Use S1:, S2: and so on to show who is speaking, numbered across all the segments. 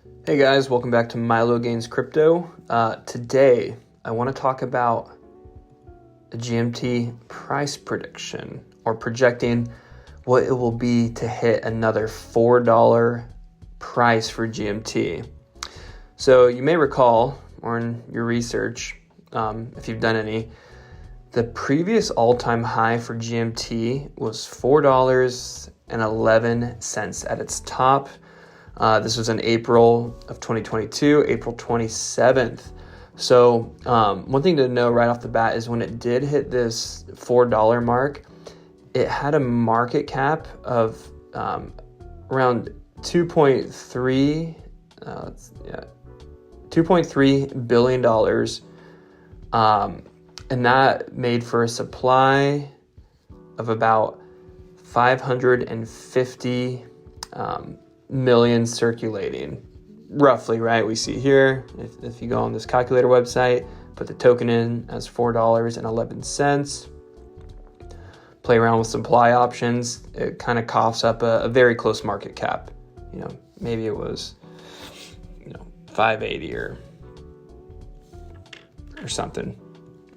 S1: Hey guys, welcome back to Milo Gains Crypto. Today, I want to talk about a GMT price prediction, or projecting what it will be to hit another $4 price for GMT. So you may recall, or in your research, if you've done any, the previous all-time high for GMT was $4.11 at its top. This was in April of 2022, April 27th. So one thing to know right off the bat is when it did hit this $4 mark, it had a market cap of around $2.3 billion. And that made for a supply of about 550 million circulating, roughly, right? We see here, if you go on this calculator website, put the token in as $4.11, play around with supply options, it kind of coughs up a very close market cap. Maybe it was 580 or something.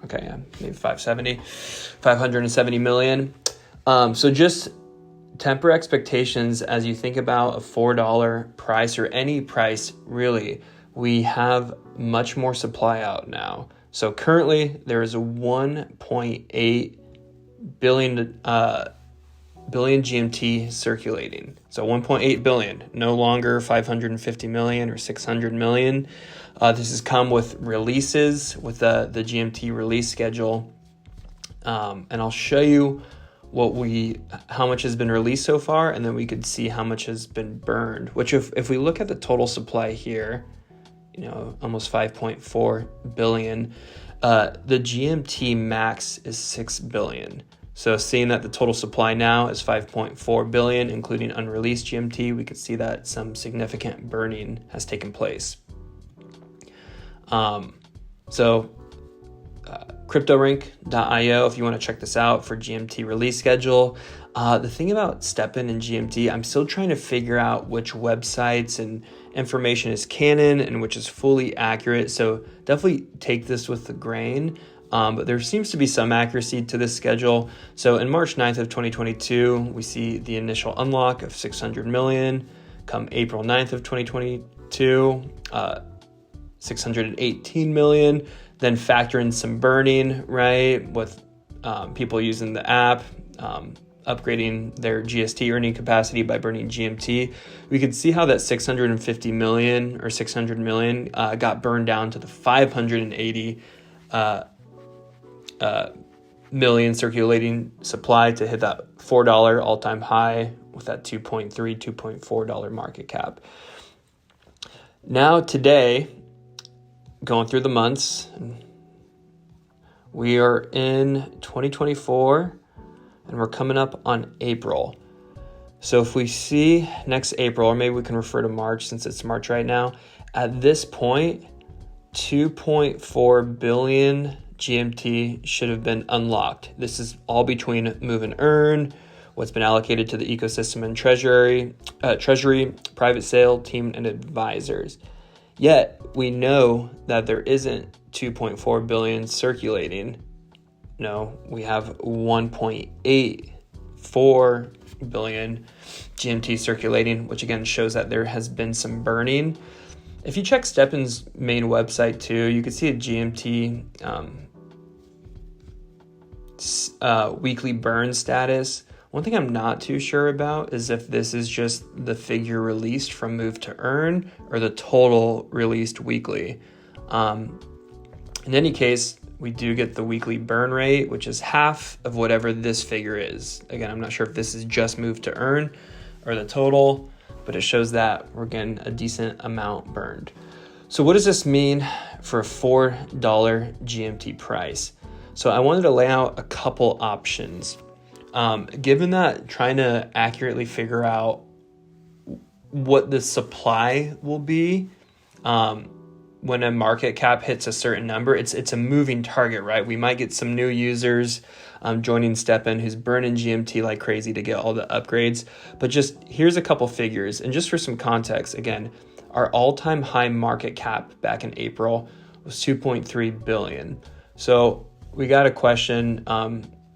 S1: Okay, yeah, maybe 570 million. So just temper expectations as you think about a $4 price, or any price really. We have much more supply out now. So currently there is a 1.8 billion GMT circulating. So 1.8 billion, no longer 550 million or 600 million. This has come with releases, with the GMT release schedule. And I'll show you how much has been released so far, and then we could see how much has been burned, which if we look at the total supply here, almost 5.4 billion, the GMT max is 6 billion. So seeing that the total supply now is 5.4 billion, including unreleased GMT, we could see that some significant burning has taken place. CryptoRink.io, if you want to check this out for GMT release schedule. The thing about STEPN and GMT, I'm still trying to figure out which websites and information is canon and which is fully accurate. So definitely take this with a grain. But there seems to be some accuracy to this schedule. So in March 9th of 2022, we see the initial unlock of 600 million. Come April 9th of 2022, 618 million. Then factor in some burning, right, with people using the app, upgrading their GST earning capacity by burning GMT. We could see how that 650 million or 600 million got burned down to the 580 million circulating supply to hit that $4 all-time high with that $2.4 market cap. Now today, going through the months, we are in 2024 and we're coming up on April. So if we see next April, or maybe we can refer to March since it's March right now, at this point, 2.4 billion GMT should have been unlocked. This is all between move and earn, what's been allocated to the ecosystem and treasury, private sale team, and advisors. Yet we know that there isn't 2.4 billion circulating. No, we have 1.84 billion GMT circulating, which again shows that there has been some burning. If you check STEPN's main website too, you can see a GMT weekly burn status. One thing I'm not too sure about is if this is just the figure released from move to earn or the total released weekly. In any case, we do get the weekly burn rate, which is half of whatever this figure is. Again, I'm not sure if this is just move to earn or the total, but it shows that we're getting a decent amount burned. So what does this mean for a $4 GMT price? So I wanted to lay out a couple options. Given that trying to accurately figure out what the supply will be when a market cap hits a certain number, it's a moving target, right? We might get some new users joining STEPN who's burning GMT like crazy to get all the upgrades. But just here's a couple figures. And just for some context, again, our all-time high market cap back in April was 2.3 billion. So we got a question,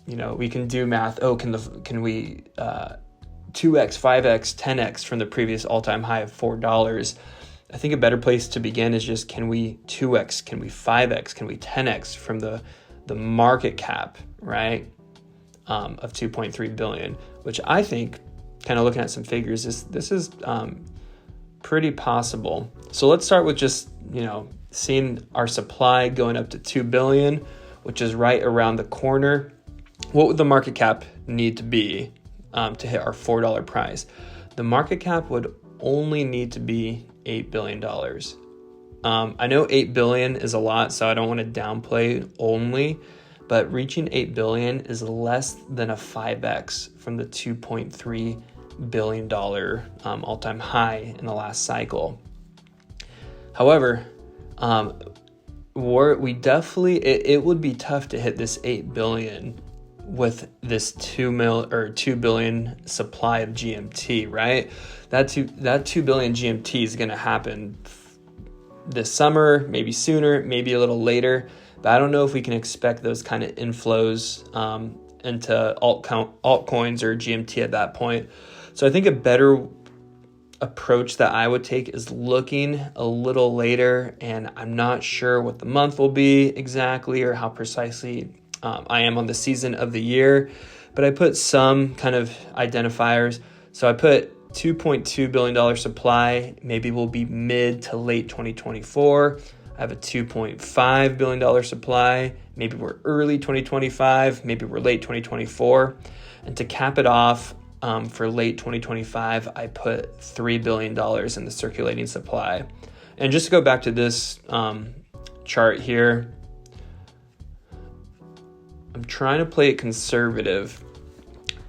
S1: we can do math. Oh, can we 2x, 5x, 10x from the previous all-time high of $4? I think a better place to begin is just, can we 2x, can we 5x, can we 10x from the market cap, right, of 2.3 billion, which I think, kind of looking at some figures, this is pretty possible. So let's start with just, seeing our supply going up to 2 billion, which is right around the corner. What would the market cap need to be to hit our $4 price? The market cap would only need to be $8 billion. I know 8 billion is a lot, so I don't want to downplay only, but reaching 8 billion is less than a 5x from the $2.3 billion all-time high in the last cycle. However, we definitely, it would be tough to hit this 8 billion with this 2 billion supply of GMT, right? That 2 billion GMT is going to happen this summer, maybe sooner, maybe a little later, but I don't know if we can expect those kind of inflows into altcoins or GMT at that point. So I think a better approach that I would take is looking a little later, and I'm not sure what the month will be exactly or how precisely I am on the season of the year, but I put some kind of identifiers. So I put $2.2 billion supply, maybe will be mid to late 2024. I have a $2.5 billion supply, maybe we're early 2025, maybe we're late 2024. And to cap it off, for late 2025, I put $3 billion in the circulating supply. And just to go back to this chart here, I'm trying to play it conservative.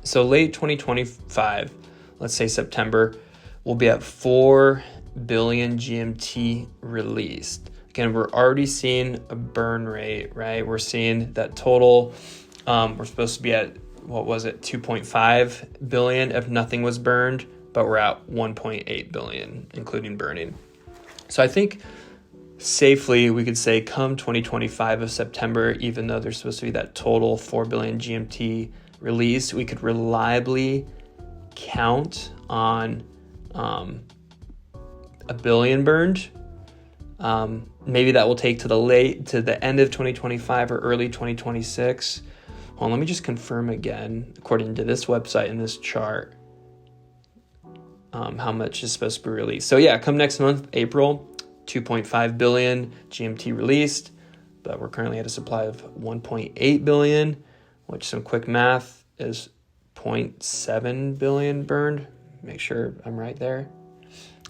S1: So late 2025, let's say September, we'll be at 4 billion GMT released. Again, we're already seeing a burn rate, right? We're seeing that total, we're supposed to be at, 2.5 billion if nothing was burned, but we're at 1.8 billion, including burning. So I think safely we could say come 2025 of September, even though there's supposed to be that total 4 billion GMT release, we could reliably count on a billion burned. Maybe that will take to the end of 2025 or early 2026. Well, let me just confirm again, according to this website and this chart, how much is supposed to be released. So yeah, come next month, April, 2.5 billion GMT released, but we're currently at a supply of 1.8 billion, which some quick math is 0.7 billion burned. Make sure I'm right there.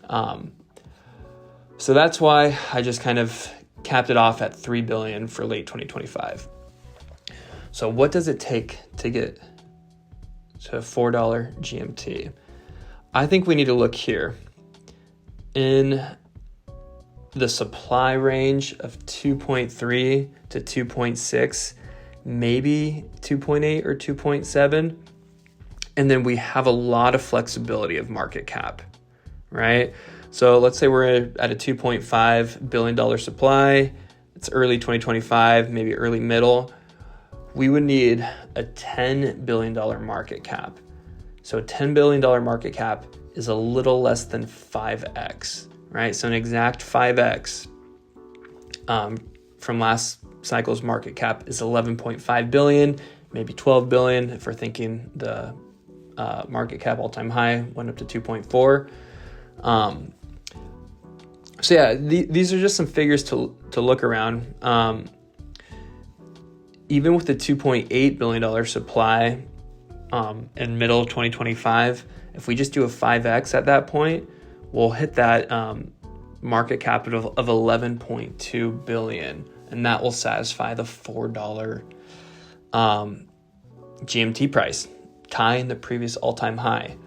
S1: So that's why I just kind of capped it off at 3 billion for late 2025. So what does it take to get to $4 GMT? I think we need to look here. In the supply range of 2.3 to 2.6, maybe 2.8 or 2.7. And then we have a lot of flexibility of market cap, right? So let's say we're at a $2.5 billion supply. It's early 2025, maybe early middle. We would need a $10 billion market cap. So a $10 billion market cap is a little less than 5x, right? So an exact 5x from last cycle's market cap is 11.5 billion, maybe 12 billion if we're thinking the market cap all-time high went up to 2.4. So yeah, these are just some figures to look around. Even with the $2.8 billion supply in middle of 2025, if we just do a 5x at that point, we'll hit that market capital of 11.2 billion, and that will satisfy the $4 GMT price, tying the previous all-time high.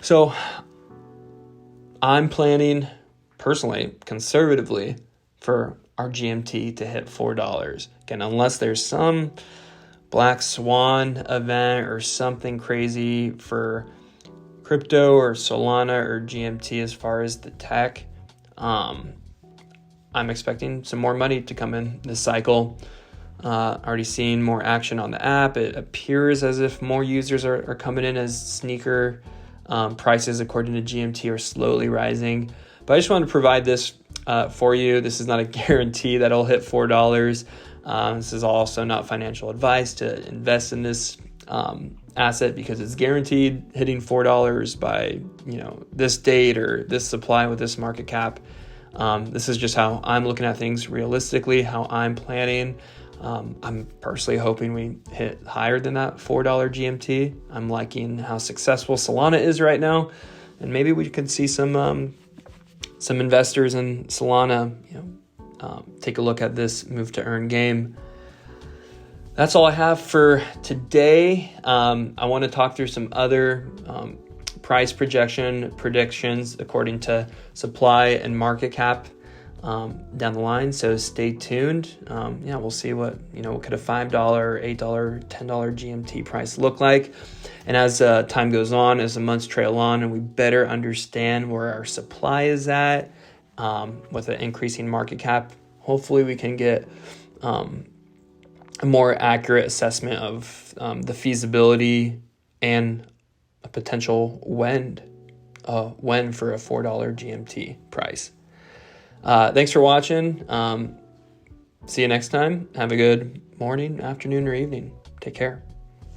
S1: So I'm planning personally, conservatively, for our GMT to hit $4. Again, unless there's some black swan event or something crazy for crypto or Solana or GMT as far as the tech. I'm expecting some more money to come in this cycle. Already seeing more action on the app. It appears as if more users are coming in as sneaker prices, according to GMT, are slowly rising. But I just wanted to provide this for you. This is not a guarantee that it'll hit $4. This is also not financial advice to invest in this asset because it's guaranteed hitting $4 by this date or this supply with this market cap. This is just how I'm looking at things realistically, how I'm planning. I'm personally hoping we hit higher than that $4 GMT. I'm liking how successful Solana is right now, and maybe we could see some investors in Solana, take a look at this move to earn game. That's all I have for today. I want to talk through some other price predictions according to supply and market cap down the line. So stay tuned. We'll see what could a $5, $8, $10 GMT price look like. And as time goes on, as the months trail on, and we better understand where our supply is at with an increasing market cap, hopefully we can get a more accurate assessment of the feasibility and a potential when for a $4 GMT price. Thanks for watching. See you next time. Have a good morning, afternoon, or evening. Take care.